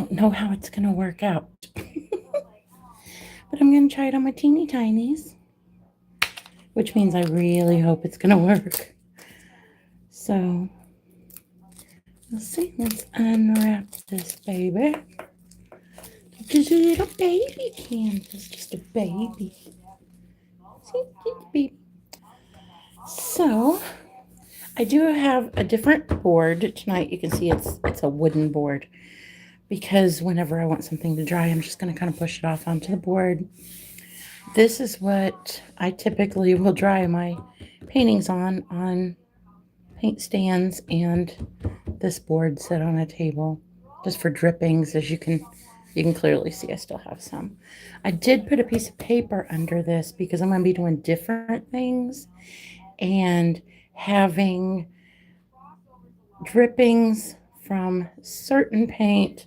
don't know how it's going to work out. But I'm going to try it on my teeny tinies, which means I really hope it's going to work. So, let's see. Let's unwrap this baby. Just a little baby canvas, just a baby. See, just a baby. So, I do have a different board tonight. You can see it's a wooden board because whenever I want something to dry, I'm just going to kind of push it off onto the board. This is what I typically will dry my paintings on paint stands, and this board set on a table just for drippings. As you can clearly see, I still have some. I did put a piece of paper under this because I'm going to be doing different things and having drippings from certain paint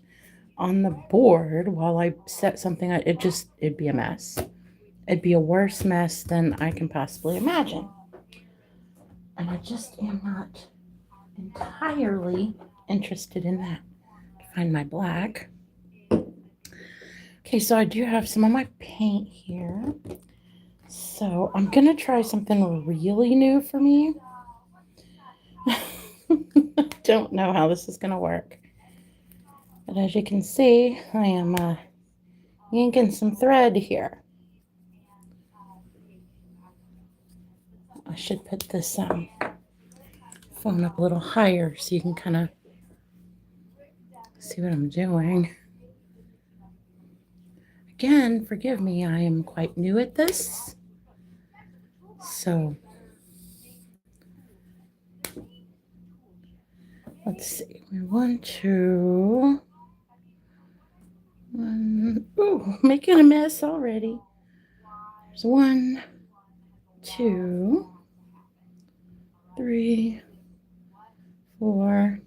on the board while I set something. It'd be a mess. It'd be a worse mess than I can possibly imagine. And I just am not entirely interested in that. To find my black. Okay, so I do have some of my paint here. So I'm going to try something really new for me. I don't know how this is going to work. But as you can see, I am yanking some thread here. I should put this phone up a little higher so you can kind of see what I'm doing. Again, forgive me, I am quite new at this. So, let's see. We want to... Ooh, making a mess already. There's 1, 2, 3, 4,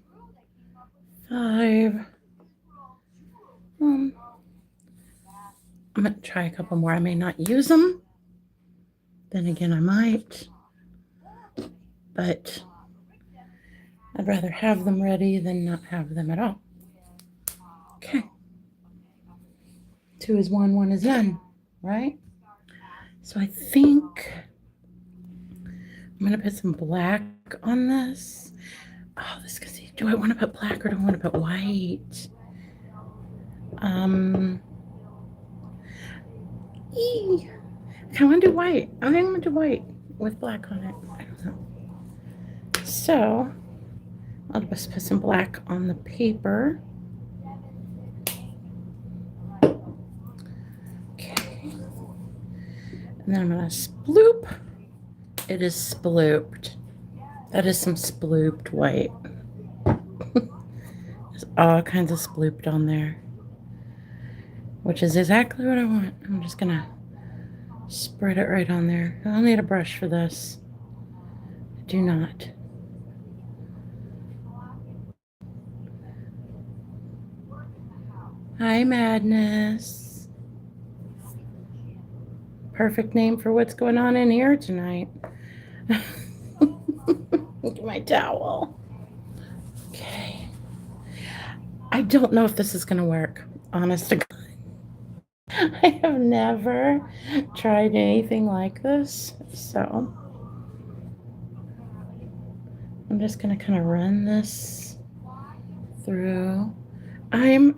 5. I'm going to try a couple more. I may not use them. Then again, I might. But I'd rather have them ready than not have them at all. Okay. 2 is 1, 1 is none, right? So I think I'm going to put some black on this. Oh, this can see. Do I want to put black or do I want to put white? I want to do white. I think I'm going to do white with black on it. I don't know. So I'll just put some black on the paper. Okay. And then I'm going to sploop. It is splooped. That is some splooped white. There's all kinds of splooped on there, which is exactly what I want. I'm just going to spread it right on there. I'll need a brush for this. I do not. Hi, Madness. Perfect name for what's going on in here tonight. Look at my towel. Okay. I don't know if this is going to work, honest to God. I have never tried anything like this, so I'm just going to kind of run this through. I'm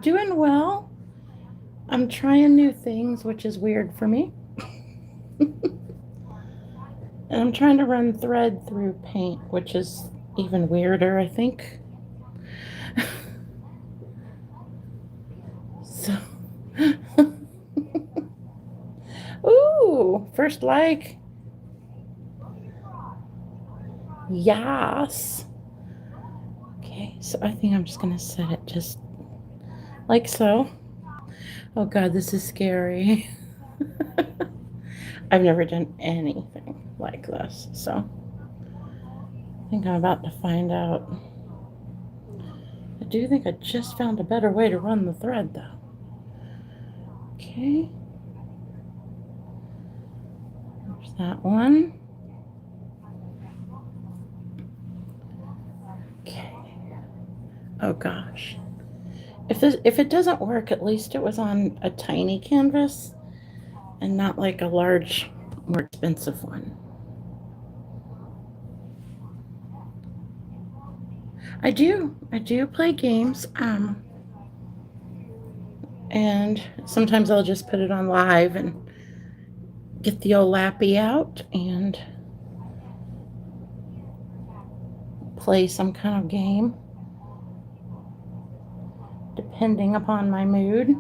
doing well. I'm trying new things, which is weird for me. And I'm trying to run thread through paint, which is even weirder, I think. So, ooh, first like. Yes. Okay, so I think I'm just going to set it just like so. Oh God, this is scary. I've never done anything like this, so I think I'm about to find out. I do think I just found a better way to run the thread, though. Okay. There's that one. Okay. Oh gosh. If it doesn't work, at least it was on a tiny canvas and not like a large, more expensive one. I do play games. And sometimes I'll just put it on live and get the old lappy out and play some kind of game, depending upon my mood.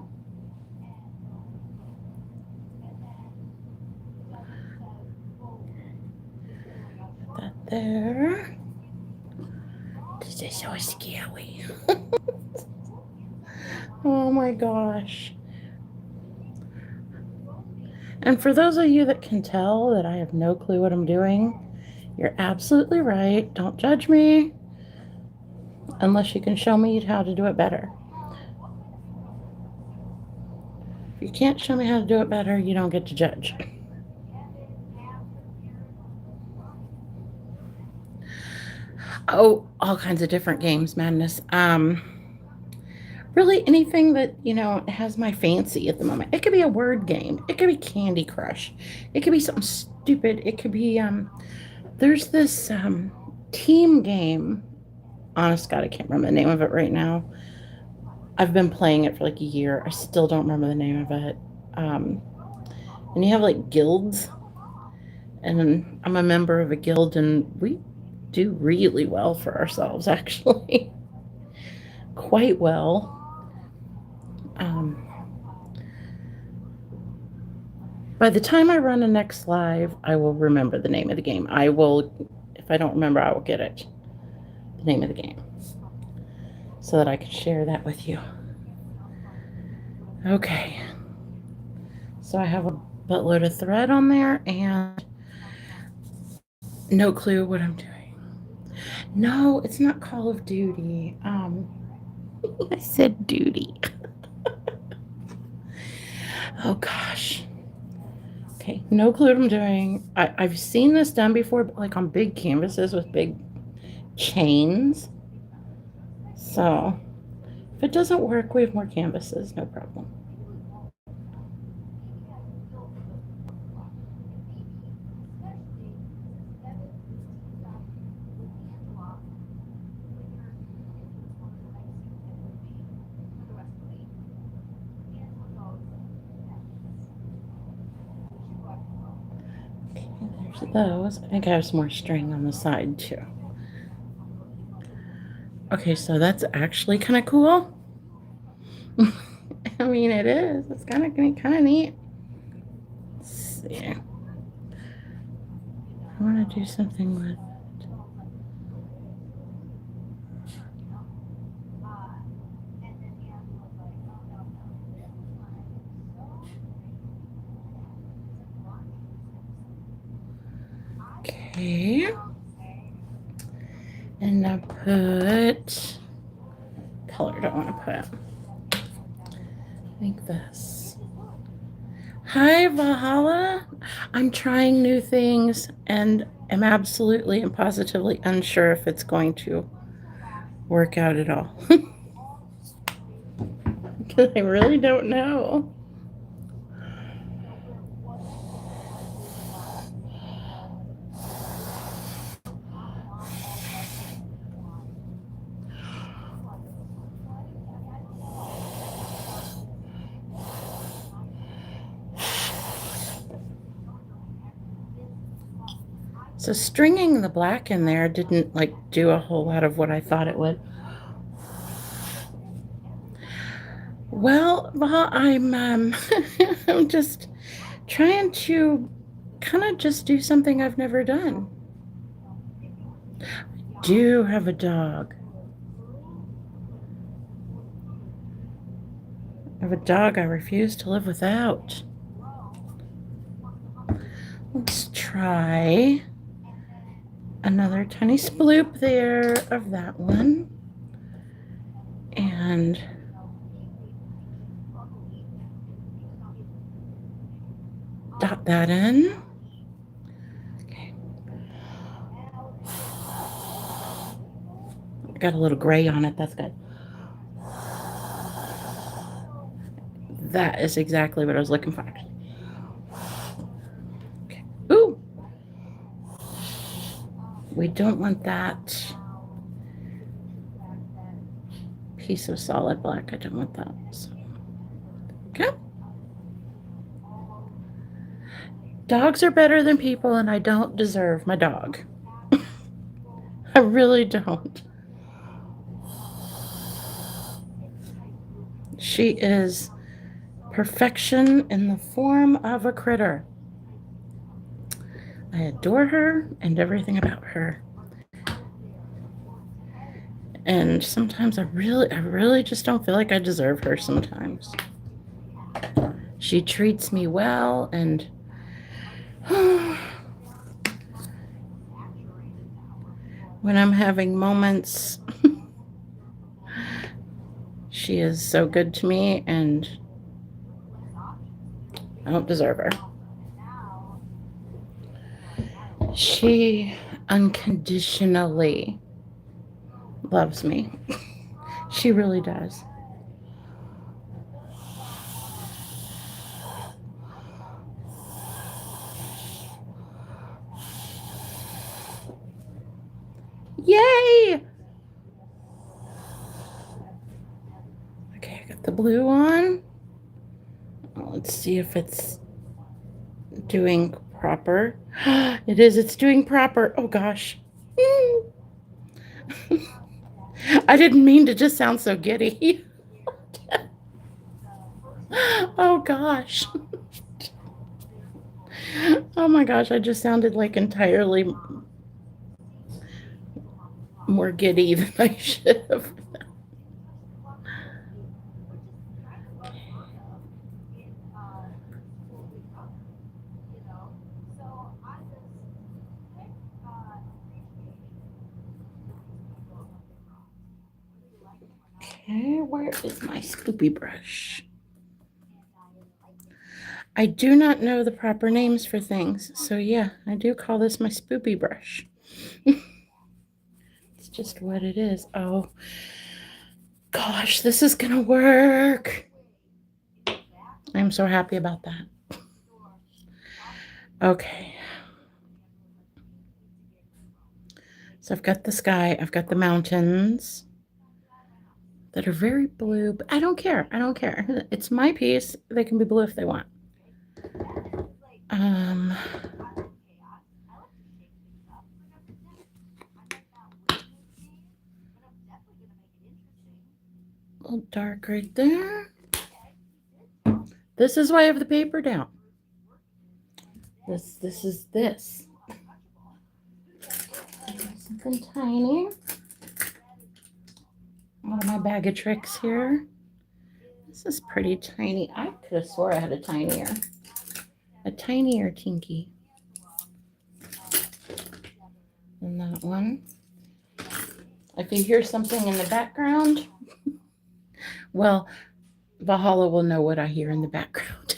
Put that there. This is so scary. Oh my gosh. And for those of you that can tell that I have no clue what I'm doing, you're absolutely right. Don't judge me unless you can show me how to do it better. If you can't show me how to do it better, you don't get to judge. Oh, all kinds of different games, madness. Really anything that, has my fancy at the moment. It could be a word game. It could be Candy Crush. It could be something stupid. It could be, there's this team game. Honest God, I can't remember the name of it right now. I've been playing it for like a year. I still don't remember the name of it. And you have like guilds. And I'm a member of a guild, and we do really well for ourselves, actually. Quite well. By the time I run the next live, I will remember the name of the game. I will, if I don't remember, I will get it. The name of the game. So that I can share that with you. Okay. So I have a buttload of thread on there and no clue what I'm doing. No, it's not Call of Duty. I said duty. Oh gosh. Okay, no clue what I'm doing. I've seen this done before, but like on big canvases with big chains. So if it doesn't work, we have more canvases, no problem. Okay, there's those. I think I have some more string on the side too. Okay, so that's actually kind of cool. I mean, it is. It's kind of neat. Let's see. I want to do something with it. Okay. And I put color. Don't want to put. I think this. Hi, Valhalla. I'm trying new things and am absolutely and positively unsure if it's going to work out at all. Because I really don't know. So stringing the black in there didn't like do a whole lot of what I thought it would. Well, I'm I'm just trying to kind of just do something I've never done. I do have a dog. I have a dog I refuse to live without. Let's try another tiny sploop there of that one. And dot that in. Okay. Got a little gray on it. That's good. That is exactly what I was looking for. Okay. Ooh. We don't want that piece of solid black. I don't want that. So, okay. Dogs are better than people, and I don't deserve my dog. I really don't. She is perfection in the form of a critter. I adore her and everything about her. And sometimes I really just don't feel like I deserve her sometimes. She treats me well, and when I'm having moments, she is so good to me, and I don't deserve her. She unconditionally loves me. She really does. Yay! Okay, I got the blue on. Let's see if it's doing proper. It is, it's doing proper. Oh gosh. I didn't mean to just sound so giddy. Oh gosh. Oh my gosh, I just sounded like entirely more giddy than I should have. Okay, where is my spoopy brush? I do not know the proper names for things, so yeah, I do call this my spoopy brush. It's just what it is. Oh gosh, this is gonna work. I'm so happy about that. Okay. So I've got the sky, I've got the mountains that are very blue, but I don't care. I don't care. It's my piece. They can be blue if they want. A little dark right there. This is why I have the paper down. This is this. Something tiny. One of my bag of tricks here. This is pretty tiny. I could have swore I had a tinier Tinky than that one. If you hear something in the background, well, Valhalla will know what I hear in the background.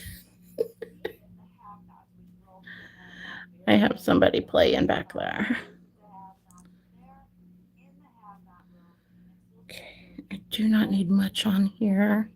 I have somebody playing back there. Okay, I do not need much on here.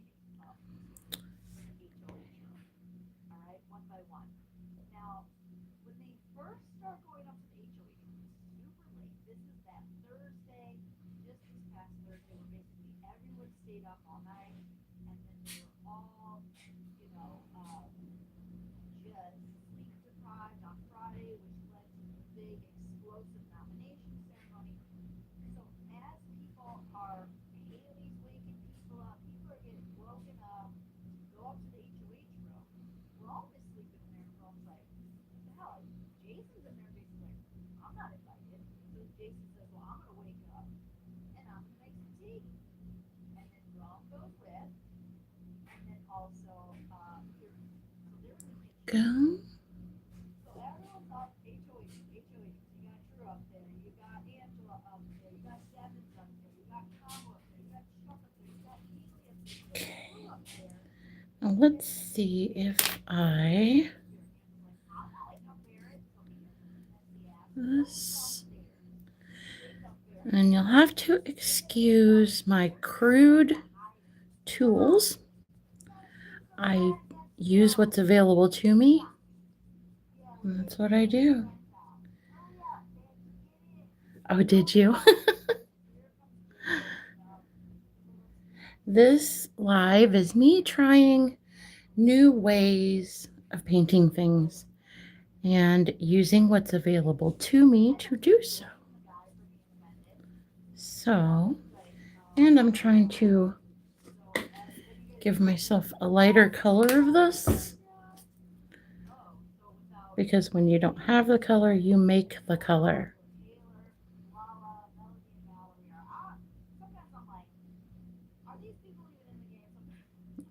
Go. Now let's see if I this, and you'll have to excuse my crude tools. I use what's available to me. And that's what I do. Oh, did you? This live is me trying new ways of painting things and using what's available to me to do so. So, and I'm trying to give myself a lighter color of this, because when you don't have the color, you make the color.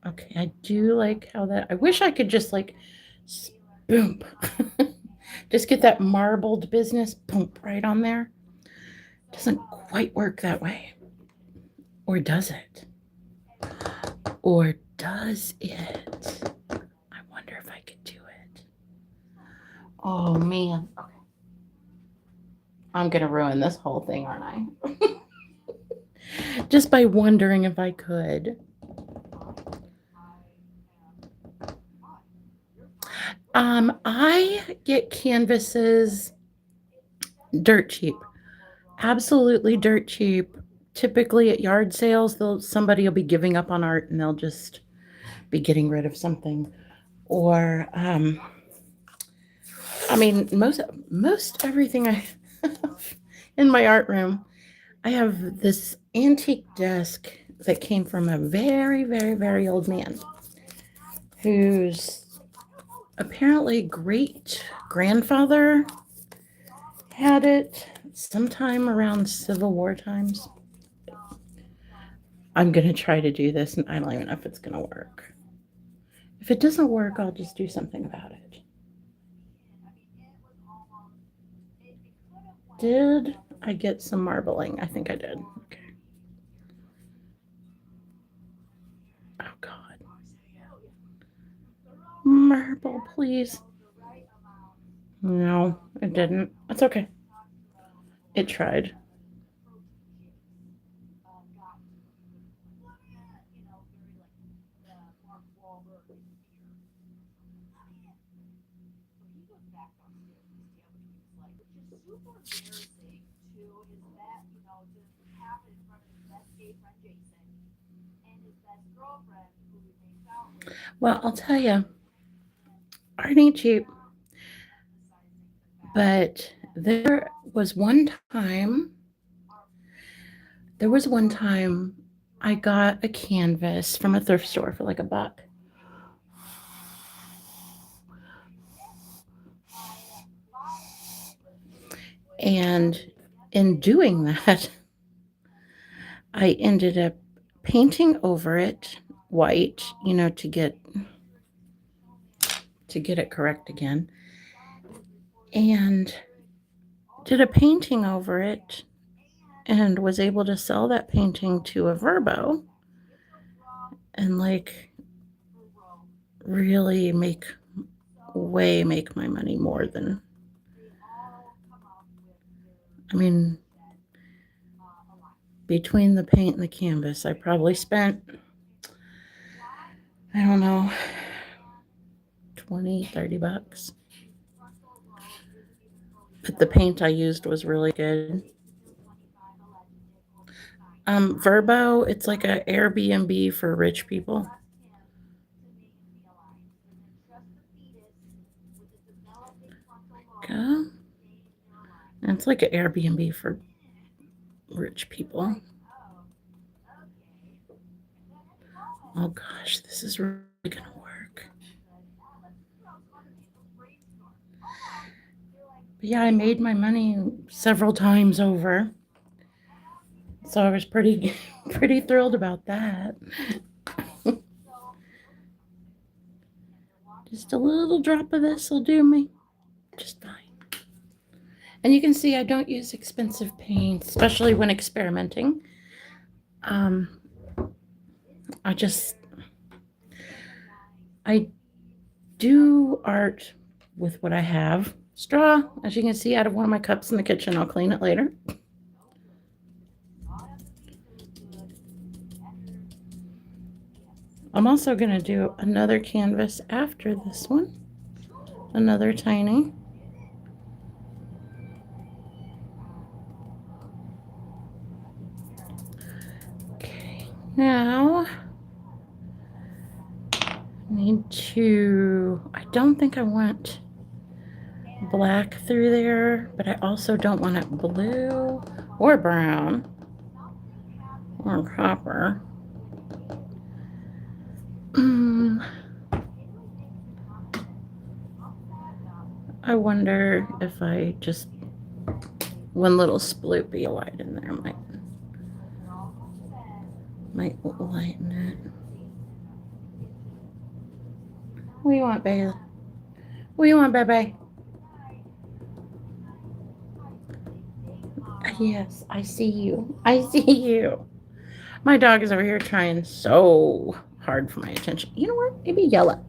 Okay, I do like how that, I wish I could just like, boom, just get that marbled business, boom, right on there. Doesn't quite work that way. Or does it? Or does it? I wonder if I could do it. Oh man. Okay. I'm gonna ruin this whole thing, aren't I? Just by wondering if I could. I get canvases dirt cheap. Absolutely dirt cheap. Typically at yard sales, somebody will be giving up on art and they'll just be getting rid of something. Or I mean, most everything I have in my art room, I have this antique desk that came from a very, very, very old man whose apparently great grandfather had it sometime around Civil War times. I'm going to try to do this, and I don't even know if it's going to work. If it doesn't work, I'll just do something about it. Did I get some marbling? I think I did. Okay. Oh, God. Marble, please. No, it didn't. That's okay. It tried. Well, I'll tell you, art ain't cheap. But there was one time I got a canvas from a thrift store for like $1. And in doing that, I ended up painting over it white, to get it correct again. And did a painting over it and was able to sell that painting to a Vrbo and like really make my money more than, I mean, between the paint and the canvas, I probably spent, I don't know, $20-$30. But the paint I used was really good. Vrbo, it's like an Airbnb for rich people. Okay. And it's like an Airbnb for rich people. Oh gosh, this is really gonna work. But yeah, I made my money several times over. So I was pretty thrilled about that. Just a little drop of this will do me just fine. And you can see I don't use expensive paint, especially when experimenting. I do art with what I have. Straw, as you can see, out of one of my cups in the kitchen. I'll clean it later. I'm also going to do another canvas after this one, another tiny. Okay, now I need to, I don't think I want black through there, but I also don't want it blue or brown or copper. I wonder if I just one little sploopy white in there might lighten it. What do you want, baby? What do you want, baby? Yes, I see you. I see you. My dog is over here trying so hard for my attention. You know what? Maybe yellow.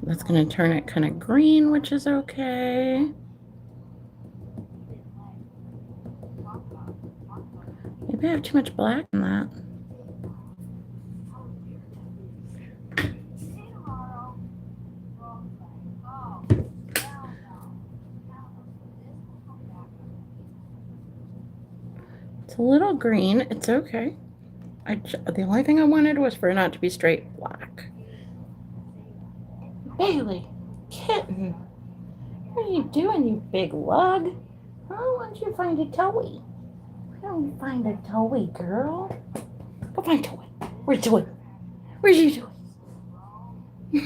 That's going to turn it kind of green, which is okay. Maybe I have too much black in that. It's a little green. It's okay. The only thing I wanted was for it not to be straight black. Bailey, kitten, what are you doing, you big lug? Oh, why don't you find a toy? Why don't you find a toy, girl? Go find a toy. Where's the toy? Where's your toy?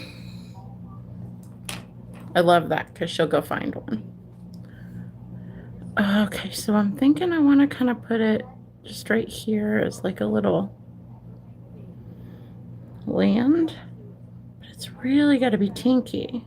I love that because she'll go find one. Okay, so I'm thinking I want to kind of put it just right here as like a little land, but it's really got to be tinky.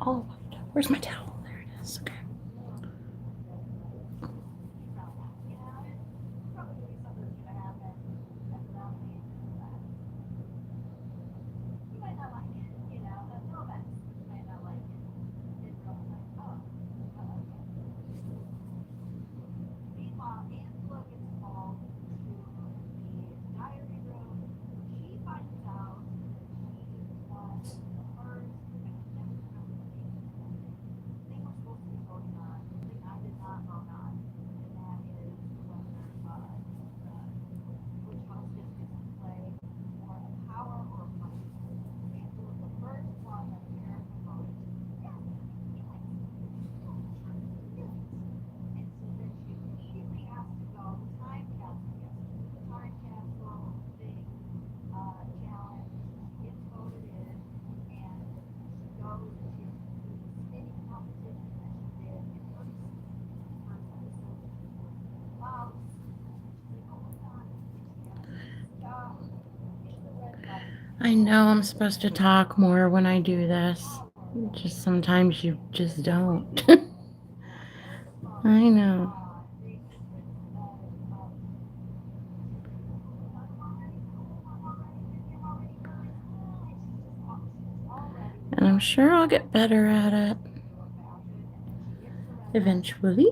Oh, where's my towel? There it is. Okay. I know I'm supposed to talk more when I do this. Just sometimes you just don't. I know. And I'm sure I'll get better at it eventually.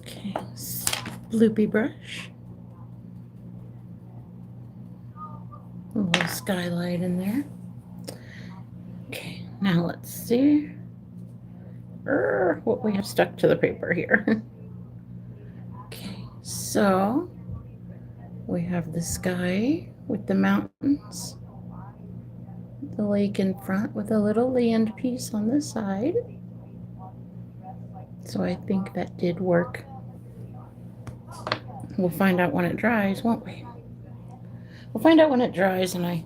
Okay, bloopy brush. A little skylight in there. Okay, now let's see what we have stuck to the paper here. Okay, so we have the sky with the mountains, the lake in front with a little land piece on the side. So I think that did work we'll find out when it dries, won't we? We'll find out when it dries and I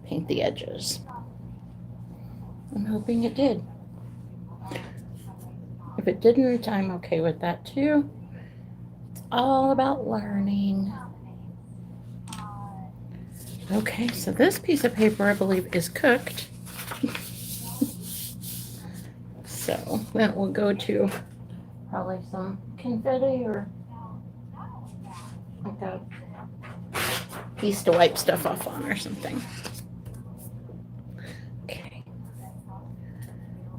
paint the edges. I'm hoping it did. If it didn't, I'm okay with that too. It's all about learning. Okay, so this piece of paper, I believe, is cooked. So then we'll go to probably some confetti or like a piece to wipe stuff off on or something. Okay.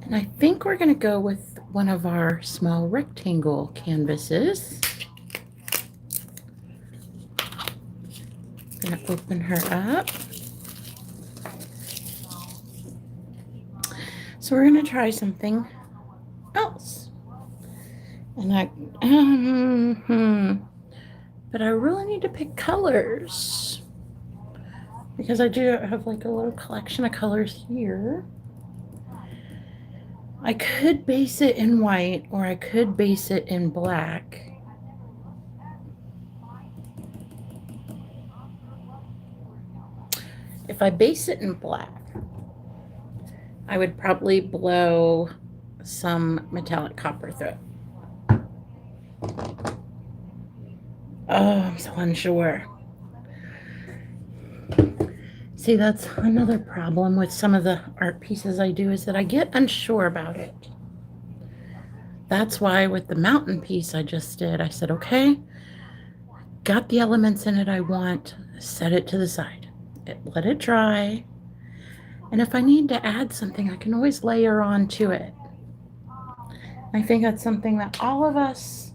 And I think we're going to go with one of our small rectangle canvases. I'm going to open her up. So we're going to try something else. And but I really need to pick colors because I do have like a little collection of colors here. I could base it in white or I could base it in black. If I base it in black, I would probably blow some metallic copper through it. Oh, I'm so unsure. See, that's another problem with some of the art pieces I do is that I get unsure about it. That's why with the mountain piece I just did, I said, okay, got the elements in it I want, set it to the side. Let it dry. And if I need to add something, I can always layer on to it. I think that's something that all of us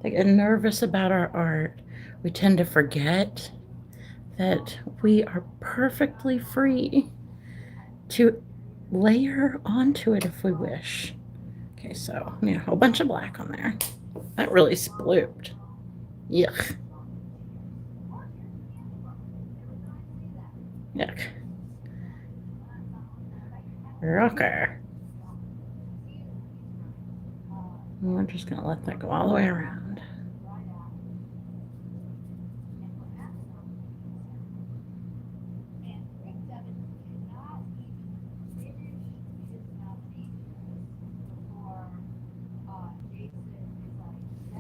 that get nervous about our art, we tend to forget that we are perfectly free to layer onto it if we wish. Okay, so a whole bunch of black on there. That really splooped. Yuck. Yuck. Rocker. I'm just going to let that go all the way around.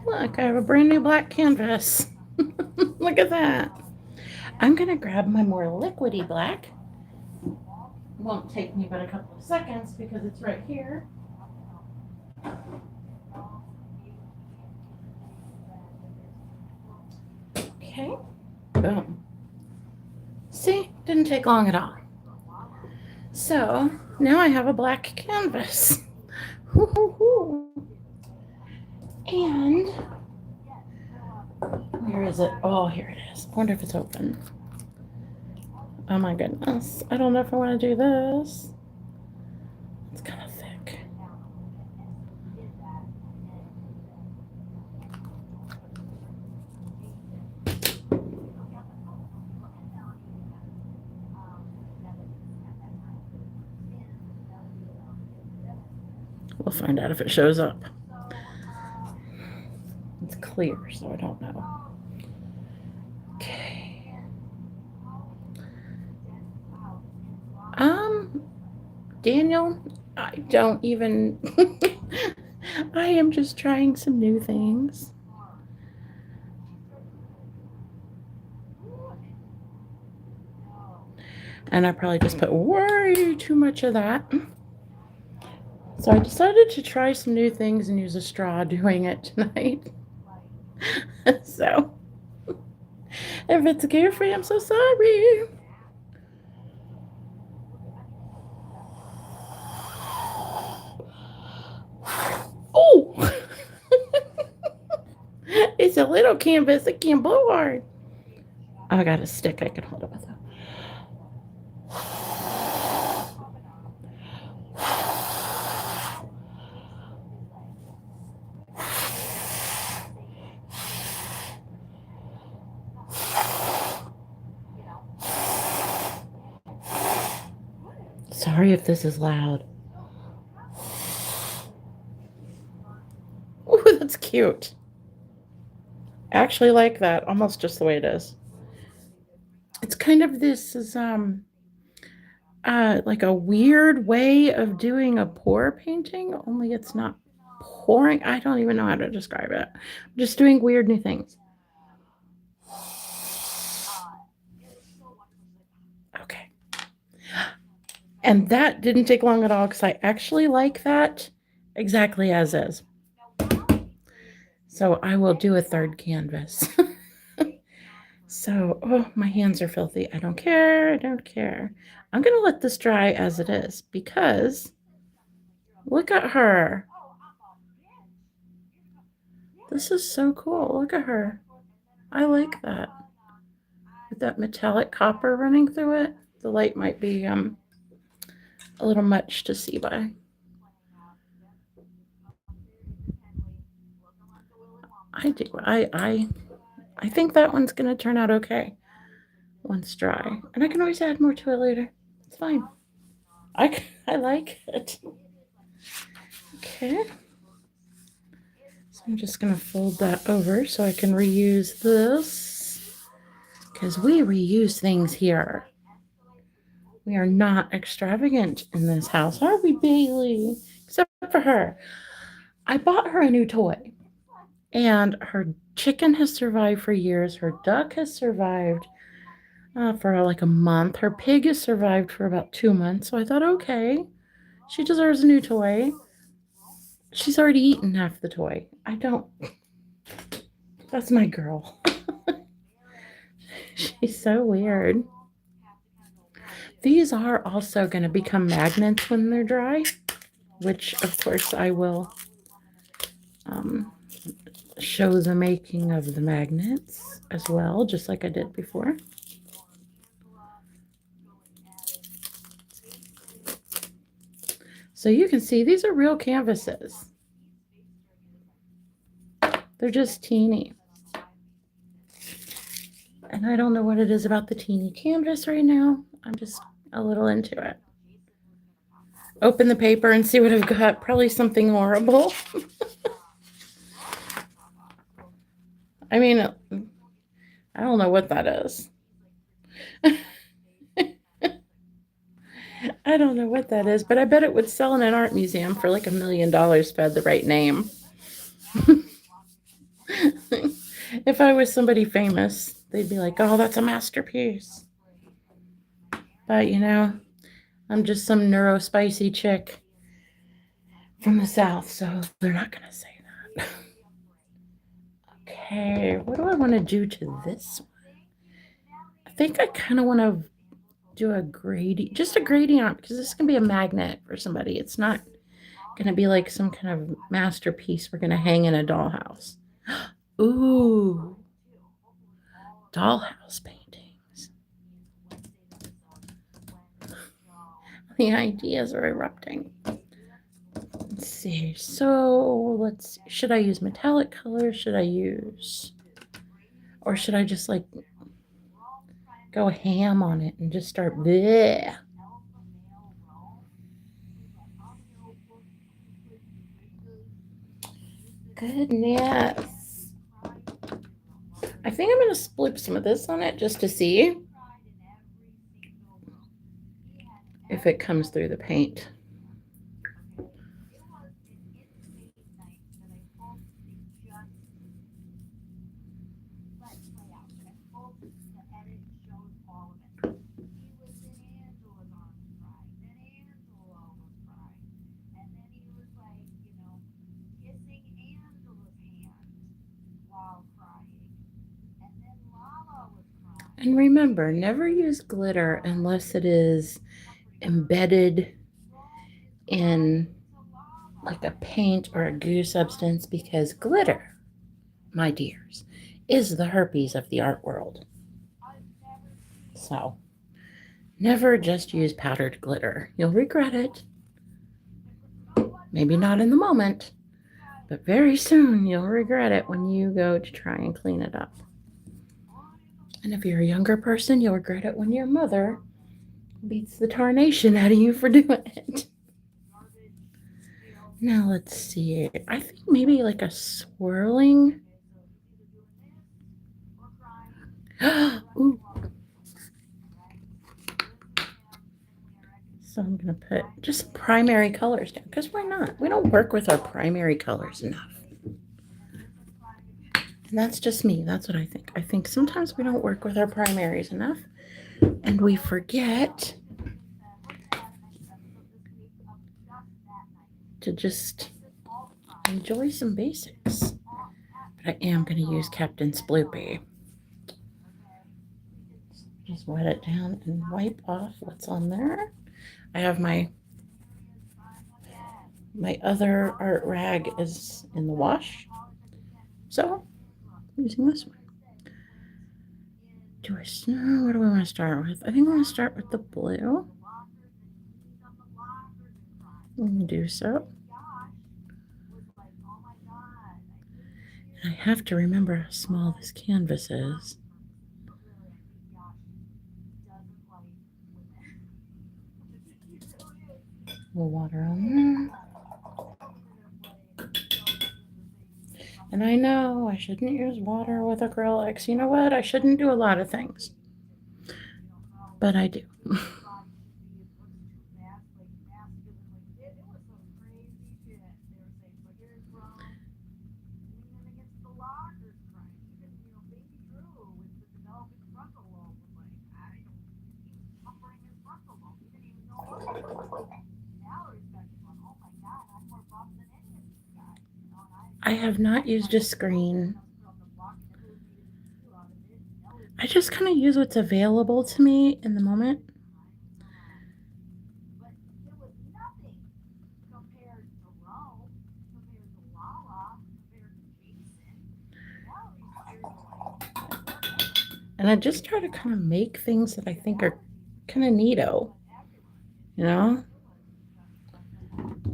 Look, I have a brand new black canvas. Look at that. I'm going to grab my more liquidy black. Won't take me but a couple of seconds because it's right here. Okay, boom. See, didn't take long at all. So now I have a black canvas. And where is it? Oh, here it is. I wonder if it's open. Oh my goodness. I don't know if I want to do this. It's kind of thick. We'll find out if it shows up. It's clear, so I don't know. Okay. Daniel, I don't even, I am just trying some new things. And I probably just put way too much of that. So I decided to try some new things and use a straw doing it tonight. So, if it's goofy, I'm so sorry. Oh! It's a little canvas. It can't blow hard. Oh, I got a stick I can hold it with. Sorry if this is loud. Oh, that's cute. Actually like that, almost just the way it is. It's kind of this is like a weird way of doing a pour painting, only it's not pouring. I don't even know how to describe it. I'm just doing weird new things. Okay. And that didn't take long at all because I actually like that exactly as is. So I will do a third canvas. So, oh, my hands are filthy. I don't care. I don't care. I'm going to let this dry as it is because look at her. This is so cool. Look at her. I like that. With that metallic copper running through it. The light might be a little much to see by. I do. I think that one's going to turn out okay once dry. And I can always add more to it later. It's fine. I like it. Okay. So I'm just going to fold that over so I can reuse this. Because we reuse things here. We are not extravagant in this house, are we, Bailey? Except for her. I bought her a new toy. And her chicken has survived for years. Her duck has survived for like a month. Her pig has survived for about 2 months. So I thought, okay, she deserves a new toy. She's already eaten half the toy. I don't. That's my girl. She's so weird. These are also going to become magnets when they're dry, which of course I will show the making of the magnets as well, just like I did before. So you can see these are real canvases. They're just teeny. And I don't know what it is about the teeny canvas right now. I'm just a little into it. Open the paper and see what I've got. Probably something horrible. I mean, I don't know what that is. I don't know what that is, but I bet it would sell in an art museum for like $1 million if I had the right name. If I was somebody famous, they'd be like, oh, that's a masterpiece. But you know, I'm just some neurospicy chick from the South, so they're not going to say that. Okay, what do I want to do to this one? I think I kind of want to do a gradient, just a gradient, because this can be a magnet for somebody. It's not going to be like some kind of masterpiece we're going to hang in a dollhouse. Ooh, dollhouse paintings. The ideas are erupting. Let's see. So let's see. Should I use metallic color? Should I use, or should I just like go ham on it and just start bleh? Goodness. I think I'm going to split some of this on it just to see if it comes through the paint. And remember, never use glitter unless it is embedded in like a paint or a goo substance, because glitter, my dears, is the herpes of the art world. So never just use powdered glitter. You'll regret it. Maybe not in the moment, but very soon you'll regret it when you go to try and clean it up. And if you're a younger person, you'll regret it when your mother beats the tarnation out of you for doing it. Now let's see. I think maybe like a swirling Ooh. So I'm going to put just primary colors down because why not? We don't work with our primary colors enough. And that's just me. That's what I think. I think sometimes we don't work with our primaries enough and we forget to just enjoy some basics. But I am going to use Captain Sploopy. Just wet it down and wipe off what's on there. I have my other art rag is in the wash. So I'm using this one. What do we want to start with? I think I want to start with the blue. Do so. And I have to remember how small this canvas is. A little water on there. And I know I shouldn't use water with acrylics. You know what? I shouldn't do a lot of things. But I do. I have not used a screen. I just kind of use what's available to me in the moment. And I just try to kind of make things that I think are kind of neato, you know?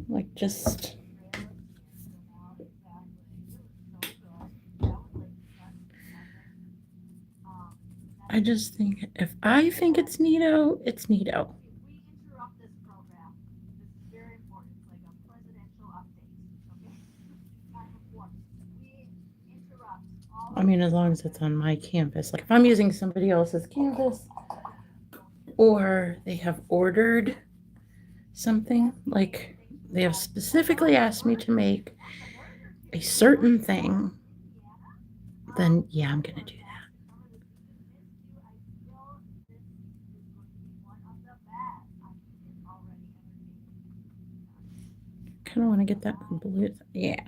Like just... I just think if I think it's neato, it's neato. I mean, as long as it's on my canvas. Like if I'm using somebody else's canvas or they have ordered something, like they have specifically asked me to make a certain thing, then yeah, I'm going to do that. Kind of want to get that blue. Yeah.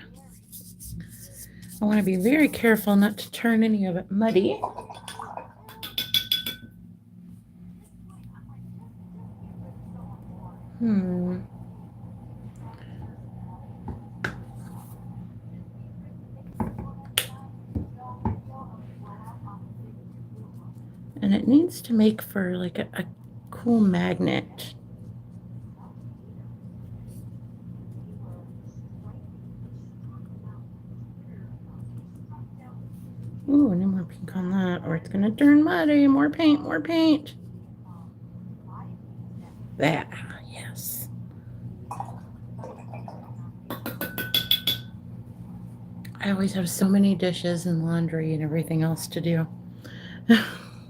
I want to be very careful not to turn any of it muddy. And it needs to make for like a cool magnet. Ooh, no more pink on that, or it's gonna turn muddy. More paint, more paint. That, yes. I always have so many dishes and laundry and everything else to do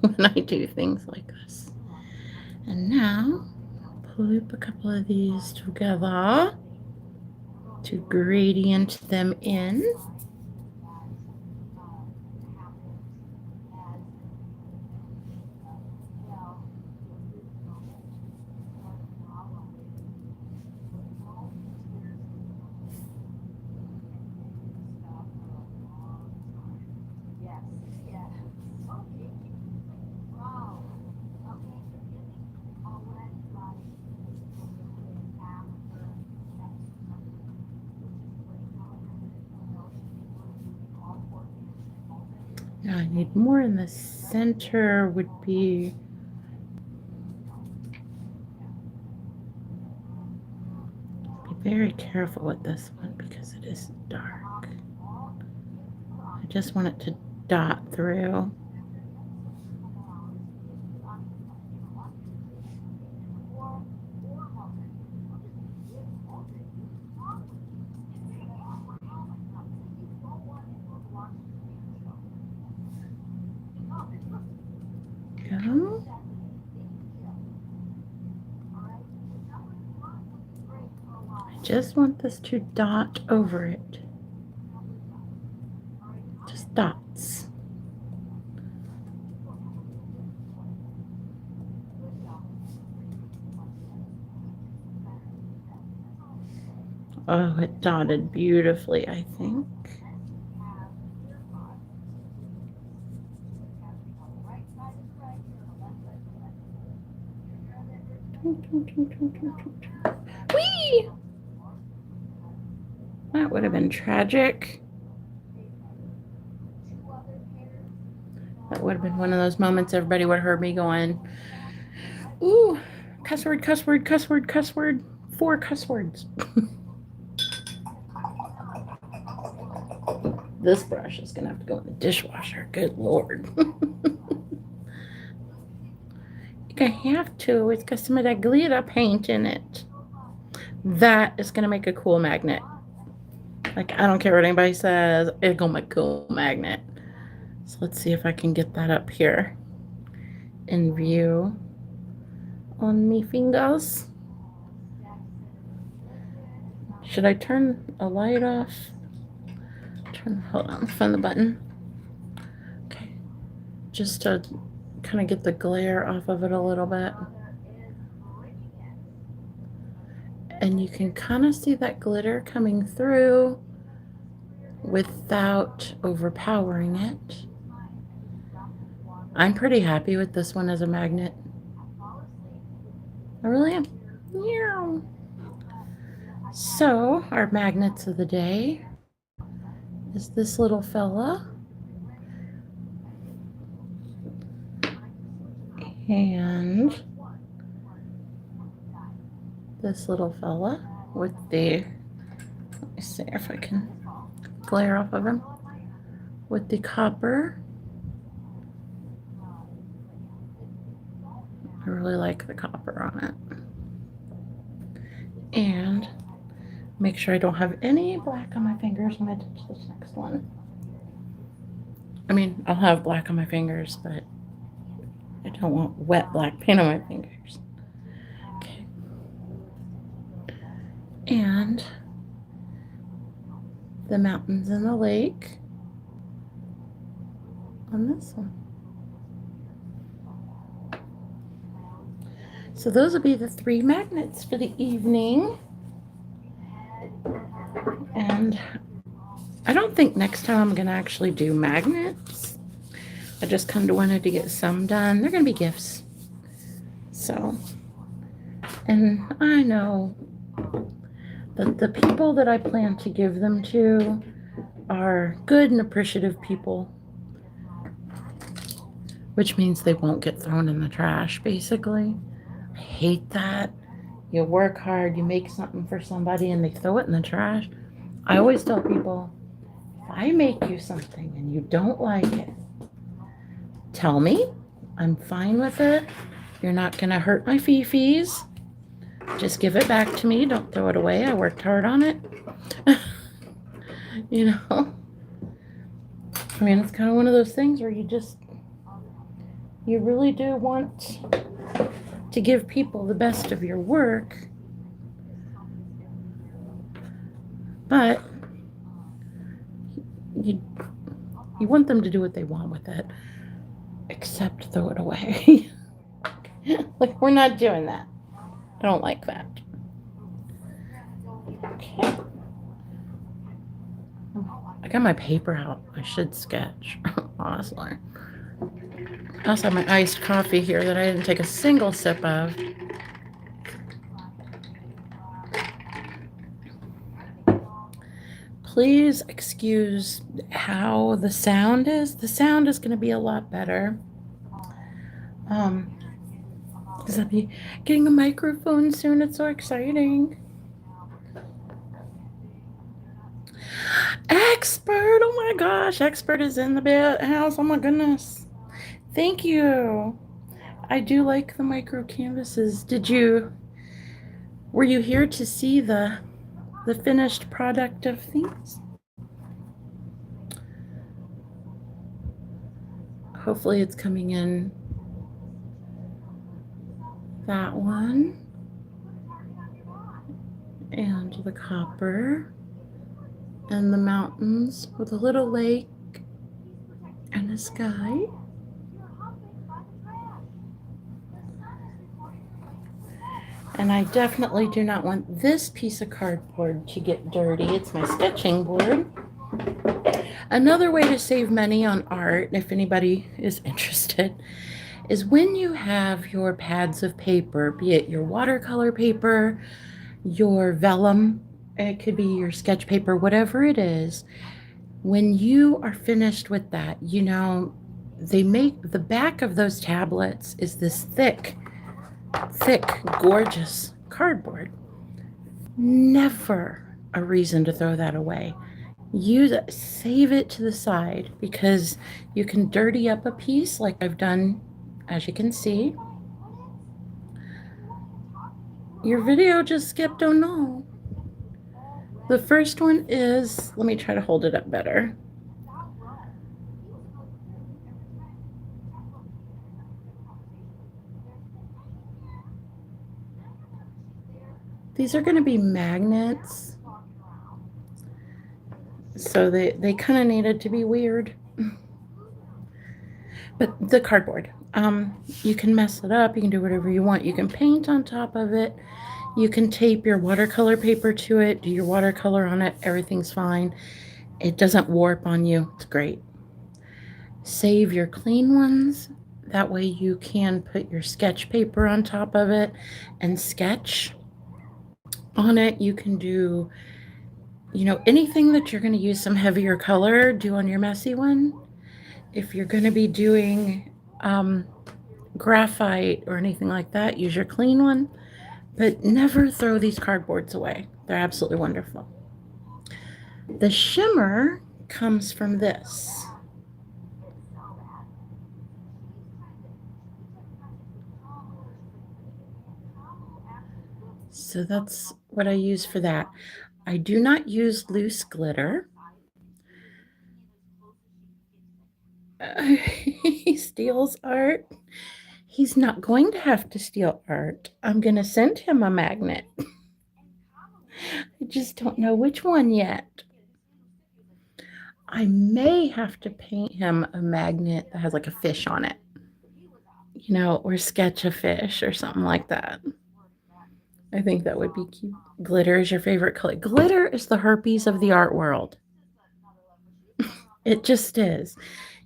when I do things like this. And now, loop a couple of these together to gradient them in. Now I need more in the center would be very careful with this one because it is dark. I just want it to dot through. just want this to dot over it. Just dots. Oh, it dotted beautifully, I think. Whee! That would have been tragic. That would have been one of those moments everybody would have heard me going, ooh, cuss word, cuss word, cuss word, cuss word, 4 cuss words. This brush is going to have to go in the dishwasher. Good Lord. I have to. It's got some of that glitter paint in it. That is going to make a cool magnet. Like, I don't care what anybody says. It's going to make a cool magnet. So let's see if I can get that up here in view on me fingers. Should I turn a light off? Hold on, find the button. Okay. Just to kind of get the glare off of it a little bit. And you can kind of see that glitter coming through without overpowering it. I'm pretty happy with this one as a magnet. I really am. Yeah. So our magnets of the day is this little fella. And this little fella with the, let me see if I can glare off of him, with the copper. I really like the copper on it. And make sure I don't have any black on my fingers when I touch this next one. I mean, I'll have black on my fingers, but I don't want wet black paint on my fingers. Okay. And the mountains and the lake on this one. So those will be the 3 magnets for the evening. And I don't think next time I'm going to actually do magnets. I just kind of wanted to get some done. They're going to be gifts. So, and I know that the people that I plan to give them to are good and appreciative people, which means they won't get thrown in the trash, basically. I hate that. You work hard, you make something for somebody, and they throw it in the trash. I always tell people, if I make you something and you don't like it, tell me. I'm fine with it. You're not going to hurt my fee-fees. Just give it back to me. Don't throw it away. I worked hard on it. You know? I mean, it's kind of one of those things where you really do want to give people the best of your work, but you want them to do what they want with it, except throw it away. Like, we're not doing that. I don't like that. Okay. I got my paper out. I should sketch, honestly. I also have my iced coffee here that I didn't take a single sip of. Please excuse how the sound is. The sound is going to be a lot better. Because I'll be getting a microphone soon. It's so exciting. Expert! Oh my gosh, Expert is in the house. Oh my goodness. Thank you. I do like the micro canvases. Were you here to see the finished product of things? Hopefully it's coming in. That one. and the copper and the mountains with a little lake and a sky. And I definitely do not want this piece of cardboard to get dirty. It's my sketching board. Another way to save money on art, if anybody is interested, is when you have your pads of paper, be it your watercolor paper, your vellum, it could be your sketch paper, whatever it is, when you are finished with that, you know, they make the back of those tablets is this thick, gorgeous cardboard. Never a reason to throw that away. Use it, save it to the side, because you can dirty up a piece like I've done, as you can see. Your video just skipped, oh no. The first one is, let me try to hold it up better. These are going to be magnets, so they kind of needed to be weird. But the cardboard, you can mess it up, you can do whatever you want. You can paint on top of it, you can tape your watercolor paper to it, do your watercolor on it, everything's fine. It doesn't warp on you, it's great. Save your clean ones, that way you can put your sketch paper on top of it and sketch on it. You can do, you know, anything that you're going to use some heavier color, do on your messy one. If you're going to be doing graphite or anything like that, use your clean one, but never throw these cardboards away. They're absolutely wonderful. The shimmer comes from this. So that's what I use for that. I do not use loose glitter. He steals art. He's not going to have to steal art. I'm going to send him a magnet. I just don't know which one yet. I may have to paint him a magnet that has like a fish on it, you know, or sketch a fish or something like that. I think that would be cute. Glitter is your favorite color. Glitter is the herpes of the art world. It just is.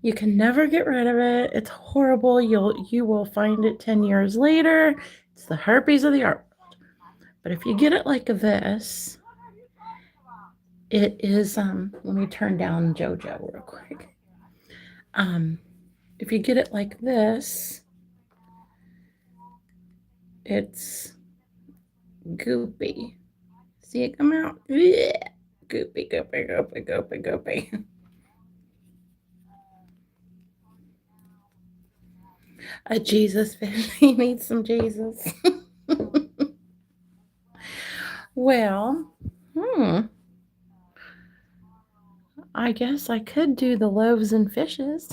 You can never get rid of it. It's horrible. You will find it 10 years later. It's the herpes of the art world. But if you get it like this, it is let me turn down JoJo real quick. If you get it like this, it's goopy. See it come out? Blech. Goopy, goopy, goopy, goopy, goopy. A Jesus fish. He needs some Jesus. Well, I guess I could do the loaves and fishes.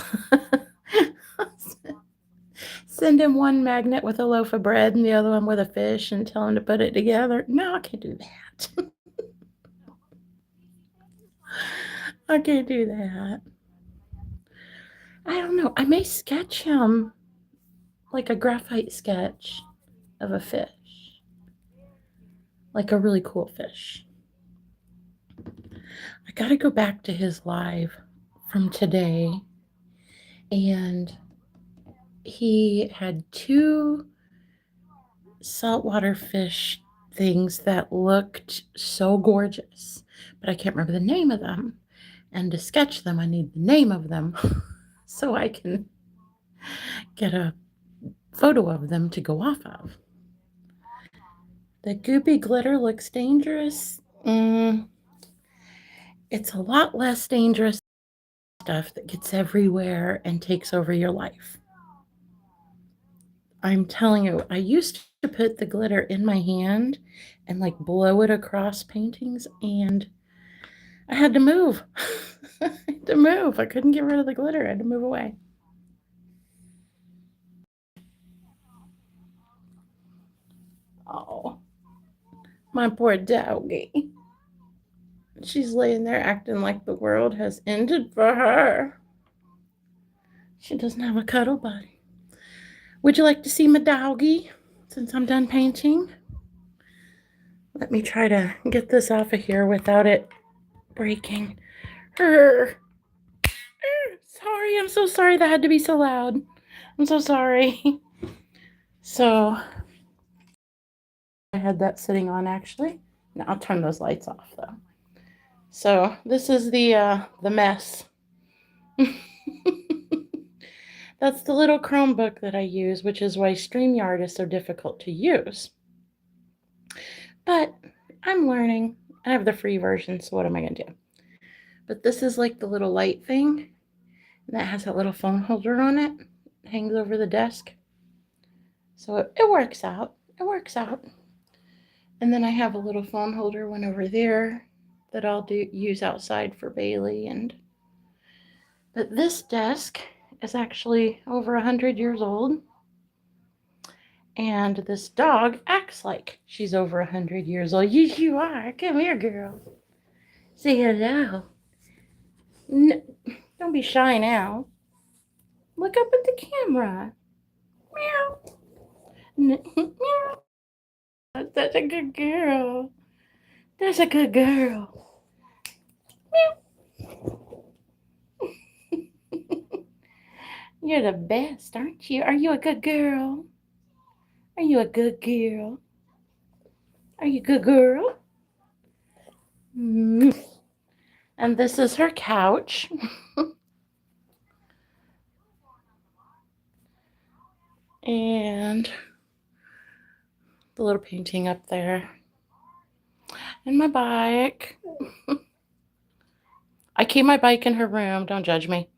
Send him one magnet with a loaf of bread and the other one with a fish and tell him to put it together. No, I can't do that. I can't do that. I don't know. I may sketch him like a graphite sketch of a fish, like a really cool fish. I got to go back to his live from today, and he had 2 saltwater fish things that looked so gorgeous, but I can't remember the name of them. And to sketch them, I need the name of them so I can get a photo of them to go off of. The goopy glitter looks dangerous. It's a lot less dangerous stuff that gets everywhere and takes over your life. I'm telling you, I used to put the glitter in my hand and like blow it across paintings, and I had to move. I had to move. I couldn't get rid of the glitter. I had to move away. Oh, My poor doggy. She's laying there acting like the world has ended for her. She doesn't have a cuddle buddy. Would you like to see my doggy since I'm done painting? Let me try to get this off of here without it breaking. Sorry, I'm so sorry that had to be so loud. I'm so sorry. So I had that sitting on actually. Now I'll turn those lights off though. So this is the mess. That's the little Chromebook that I use, which is why StreamYard is so difficult to use. But I'm learning. I have the free version, so what am I going to do? But this is like the little light thing that has that little phone holder on it. It hangs over the desk. So it works out. It works out. And then I have a little phone holder one over there that I'll use outside for Bailey. But this desk is actually over 100 years old. And this dog acts like she's over 100 years old. Yes, you are. Come here, girl. Say hello. No, don't be shy now. Look up at the camera. Meow. Meow. That's a good girl. That's a good girl. Meow. You're the best, aren't you? Are you a good girl? Are you a good girl? Are you a good girl? And this is her couch. And the little painting up there. And my bike. I keep my bike in her room. Don't judge me.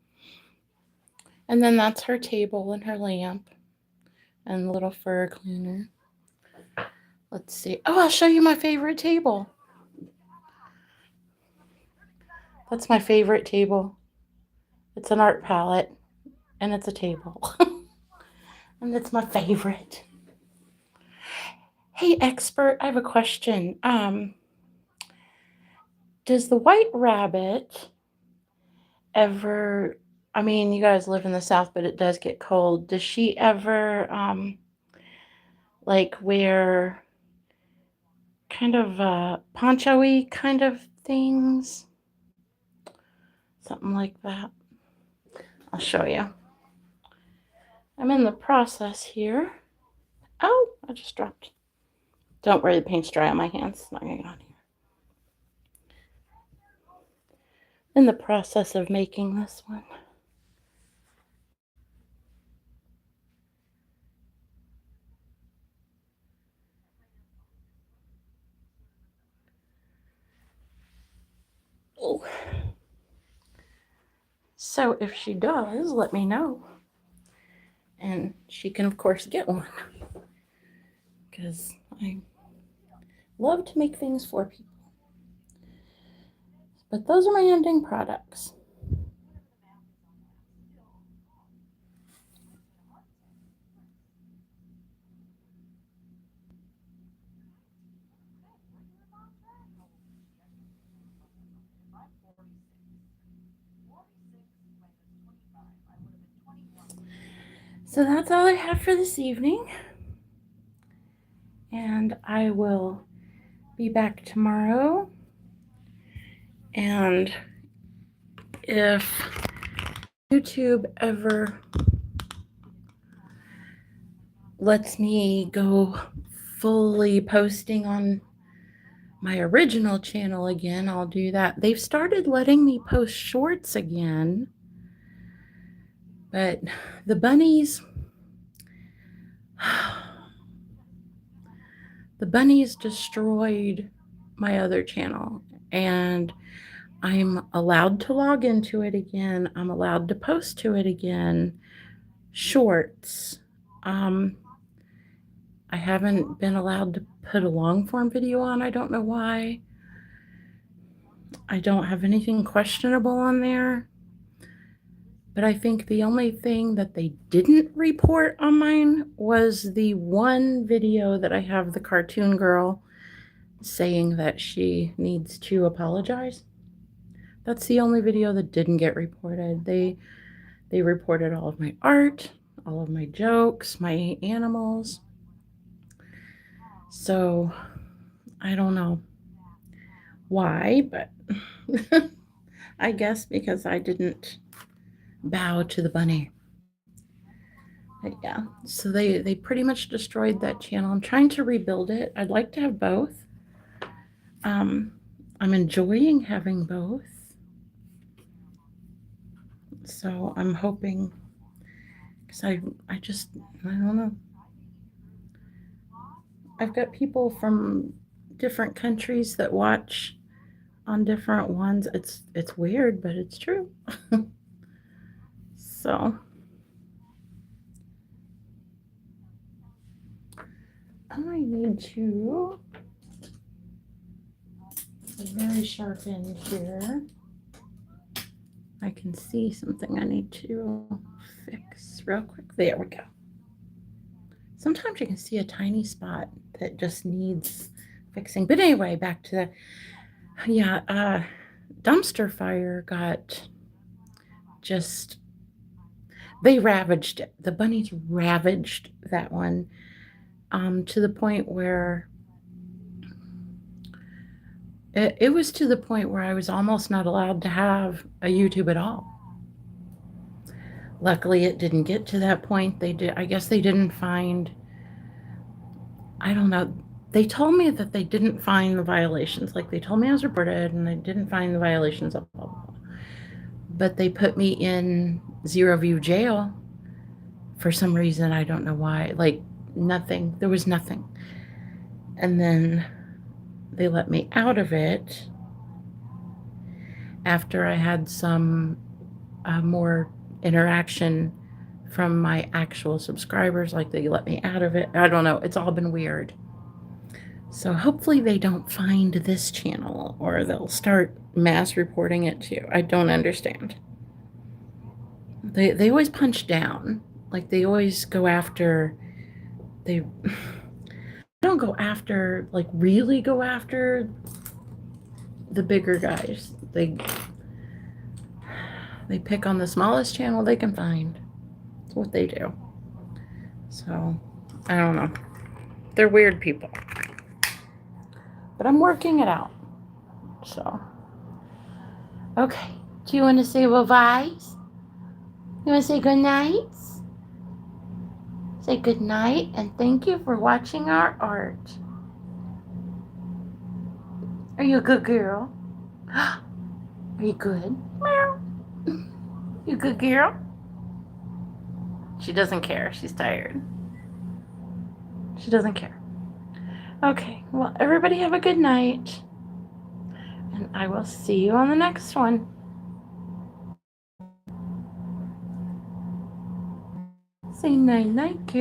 And then that's her table and her lamp. And the little fur cleaner. Let's see. Oh, I'll show you my favorite table. That's my favorite table. It's an art palette. And it's a table. And it's my favorite. Hey, expert, I have a question. Does the white rabbit ever, I mean, you guys live in the South, but it does get cold. Does she ever, like wear kind of poncho-y kind of things? Something like that. I'll show you. I'm in the process here. Oh, I just dropped. Don't worry, the paint's dry on my hands. It's not going to get on here. In the process of making this one. Oh. So if she does, let me know. And she can, of course, get one. Because I love to make things for people. But those are my ending products. So that's all I have for this evening. And I will be back tomorrow. And if YouTube ever lets me go fully posting on my original channel again, I'll do that. They've started letting me post shorts again. But the bunnies, the bunnies destroyed my other channel. And I'm allowed to log into it again. I'm allowed to post to it again. Shorts. I haven't been allowed to put a long form video on. I don't know why. I don't have anything questionable on there. But I think the only thing that they didn't report on mine was the one video that I have the cartoon girl saying that she needs to apologize. That's the only video that didn't get reported. They reported all of my art, all of my jokes, my animals. So I don't know why, but I guess because I didn't bow to the bunny. But yeah, so they pretty much destroyed that channel. I'm trying to rebuild it. I'd like to have both. I'm enjoying having both. So I'm hoping, because I don't know. I've got people from different countries that watch on different ones. It's weird, but it's true. So I need to a very sharp end here. I can see something I need to fix real quick. There we go. Sometimes you can see a tiny spot that just needs fixing. But anyway, back to the dumpster fire got just, they ravaged it. The bunnies ravaged that one to the point where it was to the point where I was almost not allowed to have a YouTube at all. Luckily, it didn't get to that point. I guess they didn't find, I don't know. They told me that they didn't find the violations. Like, they told me I was reported and they didn't find the violations of blah, blah, blah. But they put me in zero view jail for some reason. I don't know why. Like, nothing. There was nothing. And then they let me out of it after I had some more interaction from my actual subscribers. Like, they let me out of it. I don't know. It's all been weird. So hopefully they don't find this channel, or they'll start mass reporting it too. I don't understand. They always punch down. Like, they always go after, they don't go after, like, really go after the bigger guys. They pick on the smallest channel they can find. That's what they do. So I don't know. They're weird people. But I'm working it out. So, okay. Do you want to say bye-byes? You want to say good night? Say good night and thank you for watching our art. Are you a good girl? Are you good? Meow. You good girl? She doesn't care. She's tired. She doesn't care. Okay, well, everybody have a good night. And I will see you on the next one. Say night-night, girl.